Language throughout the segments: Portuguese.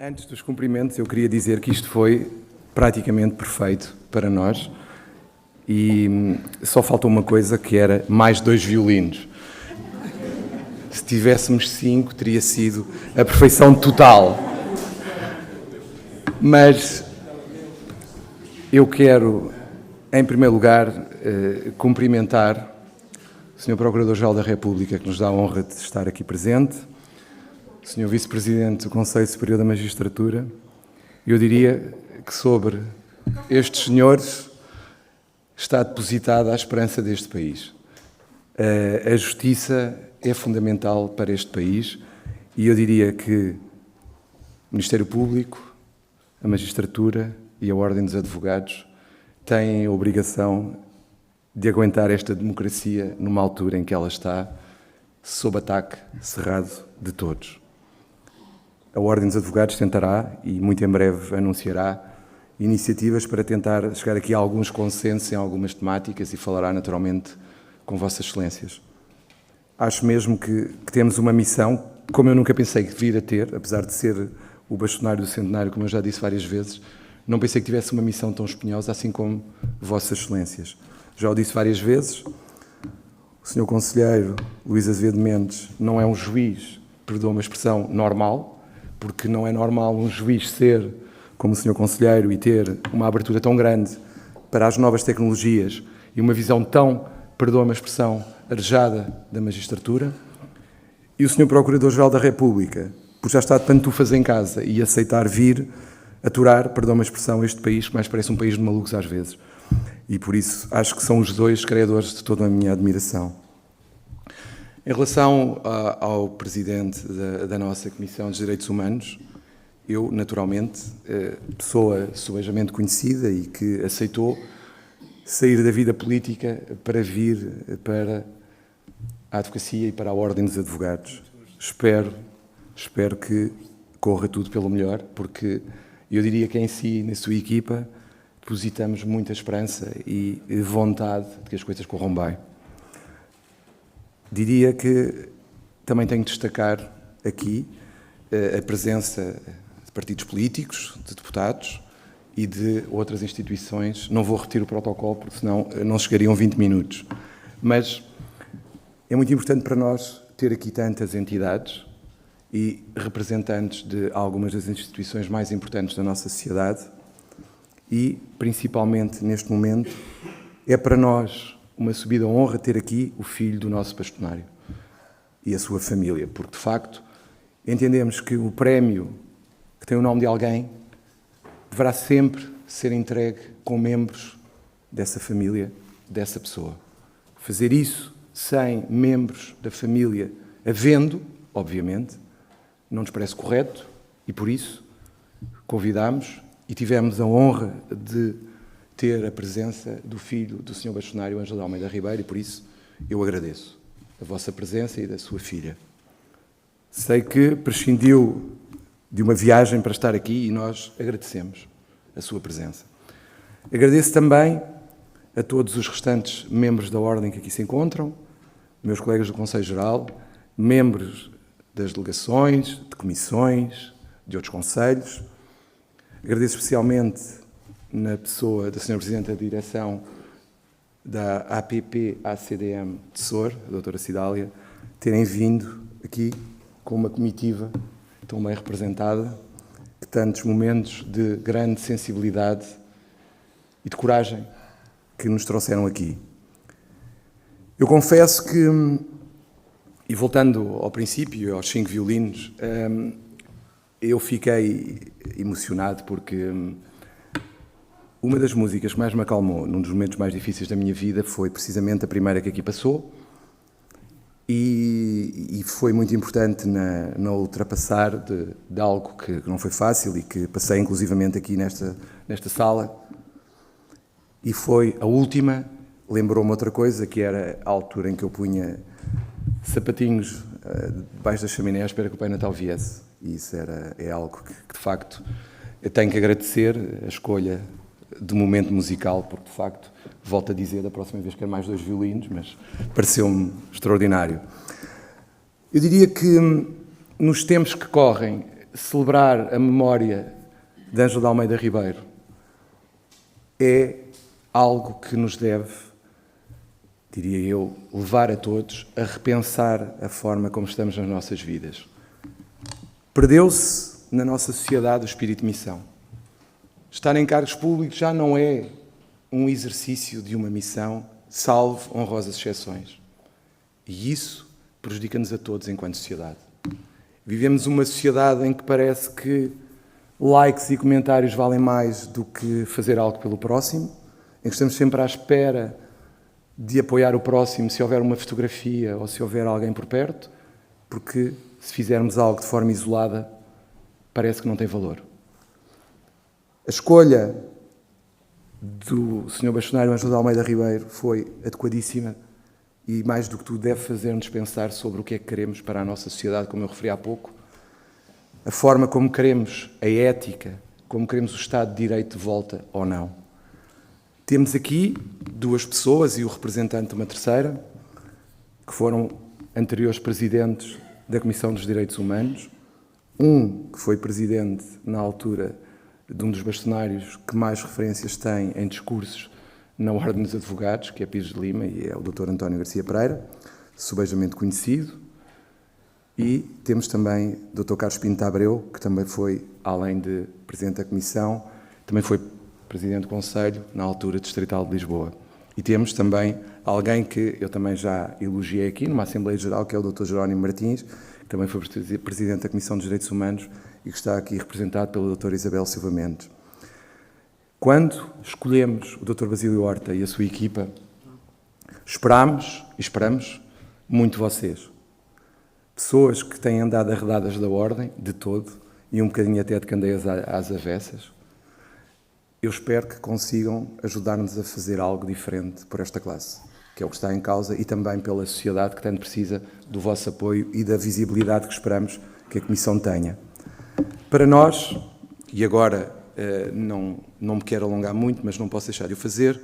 Antes dos cumprimentos, eu queria dizer que isto foi praticamente perfeito para nós e só faltou uma coisa, que era mais 2 violinos. Se tivéssemos 5, teria sido a perfeição total. Mas eu quero, em primeiro lugar, cumprimentar o Sr. Procurador-Geral da República, que nos dá a honra de estar aqui presente, o Sr. Vice-Presidente do Conselho Superior da Magistratura. Eu diria que sobre estes senhores está depositada a esperança deste país. A justiça é fundamental para este país e eu diria que o Ministério Público, a Magistratura e a Ordem dos Advogados têm a obrigação de aguentar esta democracia numa altura em que ela está sob ataque cerrado de todos. A Ordem dos Advogados tentará, e muito em breve anunciará, iniciativas para tentar chegar aqui a alguns consensos em algumas temáticas e falará naturalmente com Vossas Excelências. Acho mesmo que temos uma missão, como eu nunca pensei que vir a ter, apesar de ser o bastonário do centenário, como eu já disse várias vezes, não pensei que tivesse uma missão tão espinhosa assim como Vossas Excelências. Já o disse várias vezes, o Sr. Conselheiro Luís Azevedo Mendes não é um juiz, perdoa uma expressão, normal, porque não é normal um juiz ser como o Sr. Conselheiro e ter uma abertura tão grande para as novas tecnologias e uma visão tão, perdoa uma expressão, arejada da magistratura. E o Sr. Procurador-Geral da República, por já estar de pantufas em casa e aceitar vir aturar, perdoa uma expressão, este país que mais parece um país de malucos às vezes. E por isso acho que são os dois criadores de toda a minha admiração. Em relação ao Presidente da nossa Comissão de Direitos Humanos, eu, naturalmente, pessoa subejamente conhecida e que aceitou sair da vida política para vir para a advocacia e para a Ordem dos Advogados. Espero que corra tudo pelo melhor, porque eu diria que em si, na sua equipa, depositamos muita esperança e vontade de que as coisas corram bem. Diria que também tenho de destacar aqui a presença de partidos políticos, de deputados e de outras instituições. Não vou repetir o protocolo, porque senão não chegariam 20 minutos. Mas é muito importante para nós ter aqui tantas entidades e representantes de algumas das instituições mais importantes da nossa sociedade e, principalmente neste momento, é para nós uma subida honra ter aqui o filho do nosso bastonário e a sua família, porque, de facto, entendemos que o prémio que tem o nome de alguém deverá sempre ser entregue com membros dessa família, dessa pessoa. Fazer isso sem membros da família, havendo, obviamente, não nos parece correto e, por isso, convidámos e tivemos a honra de ter a presença do filho do Sr. Bastonário Ângelo de Almeida Ribeiro e, por isso, eu agradeço a vossa presença e da sua filha. Sei que prescindiu de uma viagem para estar aqui e nós agradecemos a sua presença. Agradeço também a todos os restantes membros da Ordem que aqui se encontram, meus colegas do Conselho Geral, membros das delegações, de comissões, de outros conselhos. Agradeço especialmente na pessoa da Sra. Presidente da Direção da APP-ACDM de Sor, a doutora Cidália, terem vindo aqui com uma comitiva tão bem representada, que tantos momentos de grande sensibilidade e de coragem que nos trouxeram aqui. Eu confesso que, e voltando ao princípio, aos 5 violinos, eu fiquei emocionado porque uma das músicas que mais me acalmou num dos momentos mais difíceis da minha vida foi precisamente a primeira que aqui passou e foi muito importante na ultrapassar de algo que não foi fácil e que passei inclusivamente aqui nesta sala. E foi a última, lembrou-me outra coisa, que era a altura em que eu punha sapatinhos debaixo da chaminé à espera que o Pai Natal viesse. E isso é algo que, de facto, eu tenho que agradecer a escolha de momento musical, porque, de facto, volto a dizer, da próxima vez quero mais 2 violinos, mas pareceu-me extraordinário. Eu diria que, nos tempos que correm, celebrar a memória de Ângelo de Almeida Ribeiro é algo que nos deve, diria eu, levar a todos a repensar a forma como estamos nas nossas vidas. Perdeu-se na nossa sociedade o espírito de missão. Estar em cargos públicos já não é um exercício de uma missão, salvo honrosas exceções. E isso prejudica-nos a todos enquanto sociedade. Vivemos uma sociedade em que parece que likes e comentários valem mais do que fazer algo pelo próximo, em que estamos sempre à espera de apoiar o próximo se houver uma fotografia ou se houver alguém por perto, porque se fizermos algo de forma isolada, parece que não tem valor. A escolha do Sr. Bastonário Ângelo de Almeida Ribeiro foi adequadíssima e, mais do que tudo, deve fazer-nos pensar sobre o que é que queremos para a nossa sociedade, como eu referi há pouco, a forma como queremos a ética, como queremos o Estado de Direito de volta ou não. Temos aqui duas pessoas e o representante de uma terceira, que foram anteriores presidentes da Comissão dos Direitos Humanos, um que foi presidente na altura de um dos bastonários que mais referências tem em discursos na Ordem dos Advogados, que é Pires de Lima, e é o Dr. António Garcia Pereira, subejamente conhecido. E temos também o Dr. Carlos Pinto Abreu, que também foi, além de Presidente da Comissão, também foi Presidente do Conselho, na altura Distrital de Lisboa. E temos também alguém que eu também já elogiei aqui, numa Assembleia Geral, que é o Dr. Jerónimo Martins, que também foi Presidente da Comissão dos Direitos Humanos e que está aqui representado pela Dra. Isabel Silva Mendes. Quando escolhemos o Dr. Basílio Horta e a sua equipa, esperámos e esperamos muito vocês. Pessoas que têm andado arredadas da ordem, de todo, e um bocadinho até de candeias às avessas. Eu espero que consigam ajudar-nos a fazer algo diferente por esta classe, que é o que está em causa, e também pela sociedade que tanto precisa do vosso apoio e da visibilidade que esperamos que a Comissão tenha. Para nós, e agora não me quero alongar muito, mas não posso deixar de o fazer,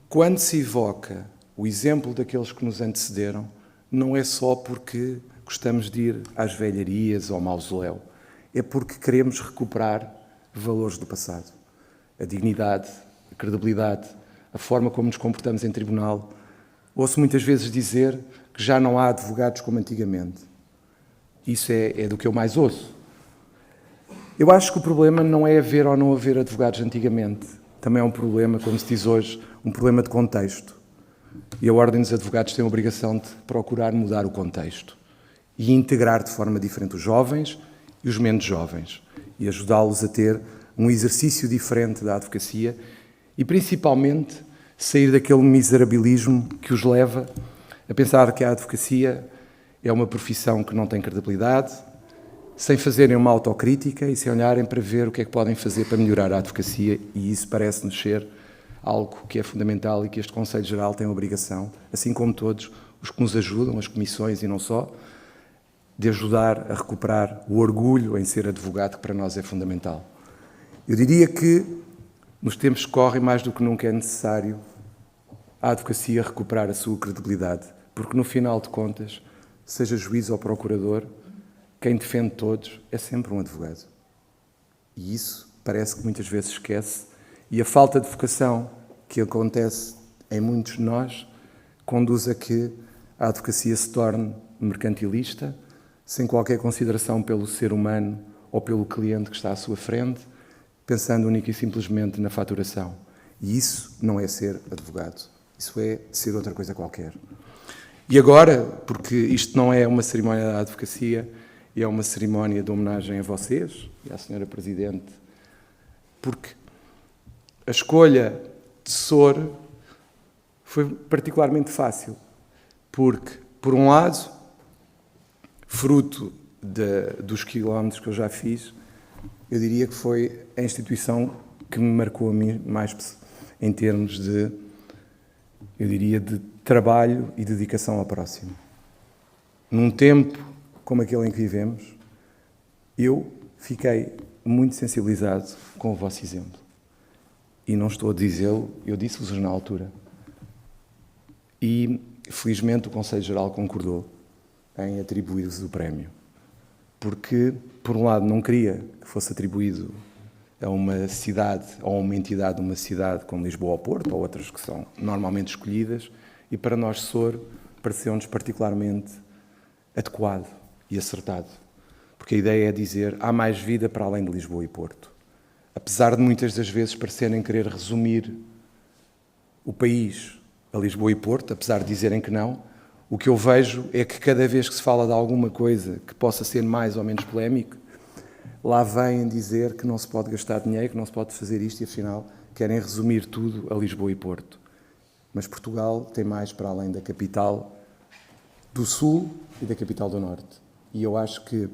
quando se evoca o exemplo daqueles que nos antecederam, não é só porque gostamos de ir às velharias ou ao mausoléu, é porque queremos recuperar valores do passado. A dignidade, a credibilidade, a forma como nos comportamos em tribunal. Ouço muitas vezes dizer que já não há advogados como antigamente. Isso é do que eu mais ouço. Eu acho que o problema não é haver ou não haver advogados antigamente. Também é um problema, como se diz hoje, um problema de contexto. E a Ordem dos Advogados tem a obrigação de procurar mudar o contexto e integrar de forma diferente os jovens e os menos jovens e ajudá-los a ter um exercício diferente da advocacia e, principalmente, sair daquele miserabilismo que os leva a pensar que a advocacia é uma profissão que não tem credibilidade, sem fazerem uma autocrítica e sem olharem para ver o que é que podem fazer para melhorar a advocacia, e isso parece-nos ser algo que é fundamental e que este Conselho Geral tem a obrigação, assim como todos os que nos ajudam, as comissões e não só, de ajudar a recuperar o orgulho em ser advogado, que para nós é fundamental. Eu diria que, nos tempos que correm, mais do que nunca é necessário a advocacia recuperar a sua credibilidade, porque no final de contas, seja juiz ou procurador, quem defende todos é sempre um advogado. E isso parece que muitas vezes esquece, e a falta de vocação que acontece em muitos de nós conduz a que a advocacia se torne mercantilista, sem qualquer consideração pelo ser humano ou pelo cliente que está à sua frente, pensando única e simplesmente na faturação. E isso não é ser advogado, isso é ser outra coisa qualquer. E agora, porque isto não é uma cerimónia da advocacia, é uma cerimónia de homenagem a vocês e à Sra. Presidente, porque a escolha de Sor foi particularmente fácil, porque, por um lado, fruto dos quilómetros que eu já fiz, eu diria que foi a instituição que me marcou a mim mais em termos de, eu diria, de trabalho e dedicação ao próximo. Num tempo como aquele em que vivemos, eu fiquei muito sensibilizado com o vosso exemplo. E não estou a dizê-lo, eu disse-vos na altura. E, felizmente, o Conselho Geral concordou em atribuir-vos o prémio. porque, por um lado, não queria que fosse atribuído a uma cidade ou a uma entidade de uma cidade como Lisboa ou Porto, ou outras que são normalmente escolhidas, e para nós, Sor, pareceu-nos particularmente adequado e acertado, porque a ideia é dizer há mais vida para além de Lisboa e Porto. Apesar de muitas das vezes parecerem querer resumir o país a Lisboa e Porto, apesar de dizerem que não, o que eu vejo é que cada vez que se fala de alguma coisa que possa ser mais ou menos polémico, lá vêm dizer que não se pode gastar dinheiro, que não se pode fazer isto e, afinal, querem resumir tudo a Lisboa e Porto. Mas Portugal tem mais para além da capital do Sul e da capital do Norte. E eu acho que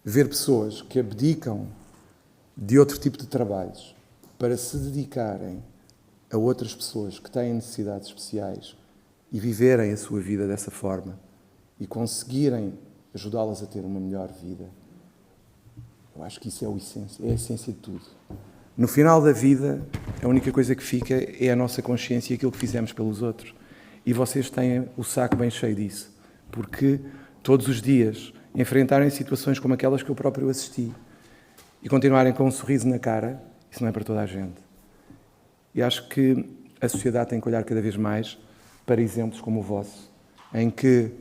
ver pessoas que abdicam de outro tipo de trabalhos para se dedicarem a outras pessoas que têm necessidades especiais e viverem a sua vida dessa forma e conseguirem ajudá-las a ter uma melhor vida, eu acho que isso é a essência de tudo. No final da vida, a única coisa que fica é a nossa consciência e aquilo que fizemos pelos outros. E vocês têm o saco bem cheio disso, porque todos os dias enfrentarem situações como aquelas que eu próprio assisti e continuarem com um sorriso na cara, isso não é para toda a gente. E acho que a sociedade tem que olhar cada vez mais para exemplos como o vosso, em que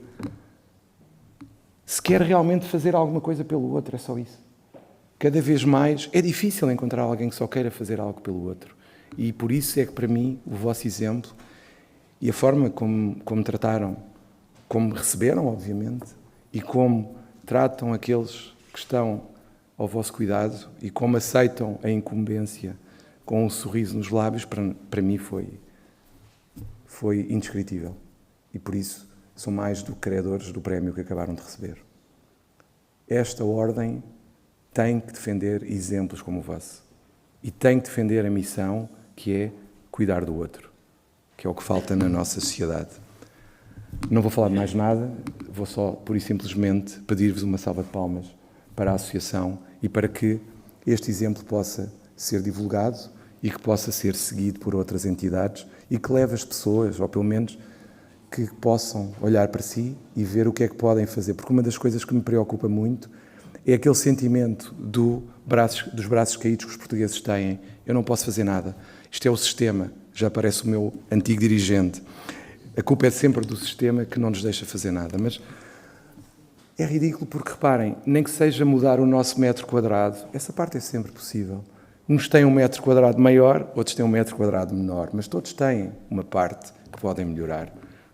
se quer realmente fazer alguma coisa pelo outro, é só isso. Cada vez mais é difícil encontrar alguém que só queira fazer algo pelo outro. E por isso é que, para mim, o vosso exemplo e a forma como trataram, como receberam, obviamente, e como tratam aqueles que estão ao vosso cuidado e como aceitam a incumbência com um sorriso nos lábios, para mim foi indescritível. E por isso são mais do que credores do prémio que acabaram de receber. Esta ordem tem que defender exemplos como o vosso. E tem que defender a missão que é cuidar do outro, que é o que falta na nossa sociedade. Não vou falar de mais nada, vou só, pura e simplesmente, pedir-vos uma salva de palmas para a Associação e para que este exemplo possa ser divulgado e que possa ser seguido por outras entidades e que leve as pessoas, ou pelo menos que possam olhar para si e ver o que é que podem fazer. Porque uma das coisas que me preocupa muito é aquele sentimento dos braços caídos que os portugueses têm. Eu não posso fazer nada. Isto é o sistema, já parece o meu antigo dirigente. A culpa é sempre do sistema que não nos deixa fazer nada. Mas é ridículo porque, reparem, nem que seja mudar o nosso metro quadrado, essa parte é sempre possível. Uns têm um metro quadrado maior, outros têm um metro quadrado menor, mas todos têm uma parte que podem melhorar.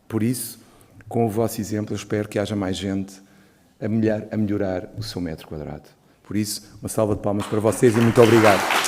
Por isso, com o vosso exemplo, eu espero que haja mais gente a melhorar o seu metro quadrado. Por isso, uma salva de palmas para vocês e muito obrigado.